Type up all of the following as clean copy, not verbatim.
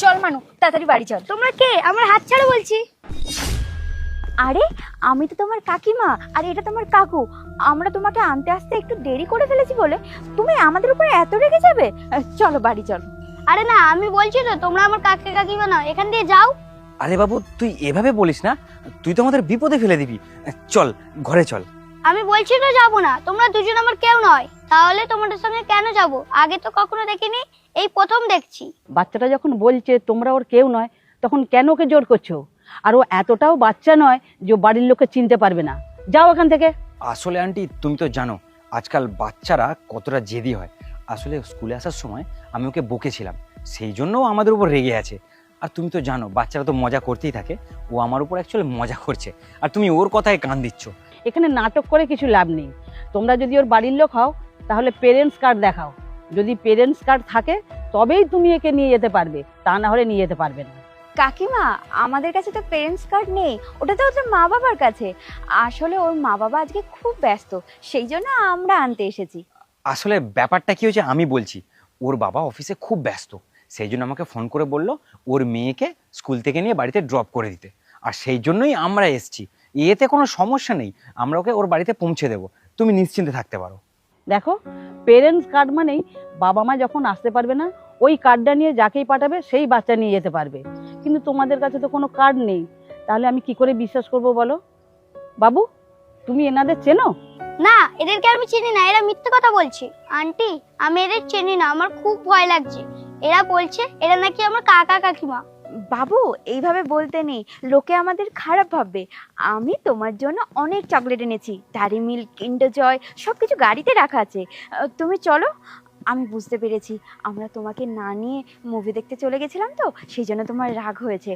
চল মানু, তাড়াতাড়ি বাড়ি চল। তোমরা কে? আমার হাত ছাড়ো বলছি। আরে আমি তো তোমার কাকিমা, আর এটা তোমার কাকু। আমরা তোমাকে আনতে আসতে একটু দেরি করে ফেলেছি বলে তুমি আমাদের উপরে এত রেগে যাবে? চলো বাড়ি চলো। আরে না, আমি বলছি তো তোমরা আমার কাকে কাকিমা না, এখান দিয়ে যাও। আরে বাবু, তুই এভাবে বলিস না, তুই তো আমাদের বিপদে ফেলে দিবি। চল ঘরে চল। আমি বলছি তো যাবো না, তোমরা দুজন আমার কেউ নয়, তাহলে তোমাদের সঙ্গে কেন যাব? আগে তো কখনো দেখিনি, এই প্রথম দেখছি। বাচ্চাটা যখন বলছে তোমরা ওর কেউ নয়, তখন কেন ওকে জোর করছো? আর ও এতটাও বাচ্চা নয় যে ও বাড়ির লোককে চিনতে পারবে না। যাও এখান থেকে। আসলে আন্টি, তুমি তো জানো আজকাল বাচ্চারা কতটা জেদি হয়। আসলে স্কুলে আসার সময় আমি ওকে বকেছিলাম, সেই জন্য ও আমাদের উপর রেগে আছে। আর তুমি তো জানো বাচ্চারা তো মজা করতেই থাকে, ও আমার উপর অ্যাকচুয়ালি মজা করছে, আর তুমি ওর কথায় কান দিচ্ছ। এখানে নাটক করে কিছু লাভ নেই। তোমরা যদি ওর বাড়ির লোক হও তাহলে পেরেন্টস কার্ড দেখাও। যদি পেরেন্টস কার্ড থাকে তবেই তুমি একে নিয়ে যেতে পারবে, তা না হলে নিয়ে যেতে পারবে না। কাকিমা, আমাদের কাছে তো পেরেন্টস কার্ড নেই, ওটা তো ওদের মা বাবার কাছে। আসলে ওর মা বাবা আজকে খুব ব্যস্ত, সেই জন্য আমরা আনতে এসেছি। আসলে ব্যাপারটা কি হয়েছে আমি বলছি। ওর বাবা অফিসে খুব ব্যস্ত, সেই জন্য আমাকে ফোন করে বললো ওর মেয়েকে স্কুল থেকে নিয়ে বাড়িতে ড্রপ করে দিতে, আর সেই জন্যই আমরা এসেছি। এতে কোনো সমস্যা নেই, আমরা ওকে ওর বাড়িতে পৌঁছে দেবো, তুমি নিশ্চিন্তে থাকতে পারো। দেখো, পেরেন্টস কার্ড মানেই বাবা মা যখন আসতে পারবে না ওই কার্ডটা নিয়ে যাকেই পাঠাবে সেই বাচ্চা নিয়ে যেতে পারবে। কিন্তু তোমাদের কাছে তো কোনো কার্ড নেই, তাহলে আমি কি করে বিশ্বাস করব বলো? বাবু, তুমি এনাদের চেনো? না, এদেরকে আমি চিনি না, এরা মিথ্যে কথা বলছে। আন্টি, আমি এদের চিনি না, আমার খুব ভয় লাগছে। এরা বলছে এরা নাকি আমার কাকা কাকিমা। বাবু, এইভাবে বলতে নেই, লোকে আমাদের খারাপ ভাববে। আমি তোমার জন্য অনেক চকলেট এনেছি, ডেয়ারি মিল্ক, কিন্ডার জয়, সবকিছু গাড়িতে রাখা আছে। তুমি চলো। আমি বুঝতে পেরেছি আমরা তোমাকে না নিয়ে মুভি দেখতে চলে গেছিলাম, তো সেই জন্য তোমার রাগ হয়েছে।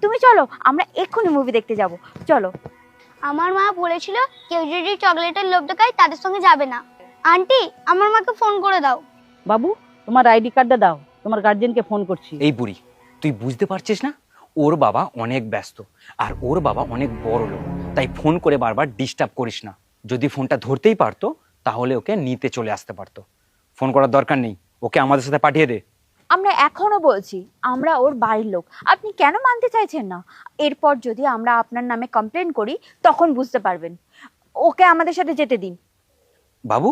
তুমি চলো, আমরা এক্ষুনি মুভি দেখতে যাব। চলো। আমার মা বলেছিল কেউ যদি চকলেটের লোভ দেখায় তাদের সঙ্গে যাবে না। আন্টি, আমার মাকে ফোন করে দাও। বাবু, তোমার আইডি কার্ডটা দাও, তোমার গার্জেনকে ফোন করছি। এই বুড়ি, তুই বুঝতে পারছিস না? ওর বাবা অনেক ব্যস্ত, আর ওর বাবা অনেক বড় লোক, তাই ফোন করে বারবার ডিস্টার্ব করিস না। যদি ফোনটা ধরতেই পারতো তাহলে ওকে নিতে চলে আসতে পারতো। ফোন করার দরকার নেই, ওকে আমাদের সাথে পাঠিয়ে দে। আমরা এখনো বলছি আমরা ওর বাড়ির লোক, আপনি কেন মানতে চাইছেন না? এরপর যদি আমরা আপনার নামে কমপ্লেন করি তখন বুঝতে পারবেন। ওকে আমাদের সাথে যেতে দিন। বাবু,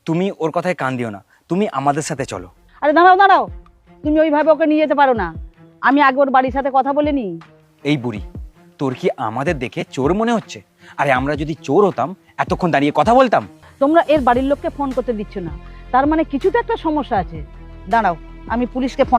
তুমি ওর কথায় কান দিও না, তুমি আমাদের সাথে চলো। আরে দাঁড়াও দাঁড়াও, তুমি ওইভাবে ওকে নিয়ে যেতে পারো না। আমি আগে ওর বাড়ির সাথে কথা বলে নিই। এই বুড়ি, তোর কি আমাদের দেখে চোর মনে হচ্ছে? আরে আমরা যদি চোর হতাম এতক্ষণ দাঁড়িয়ে কথা বলতাম? তোমরা এর বাড়ির লোককে ফোন করতে দিচ্ছ না, তার মানে কিছু তো একটা সমস্যা আছে। দাঁড়াও, আমি পুলিশকে ফোন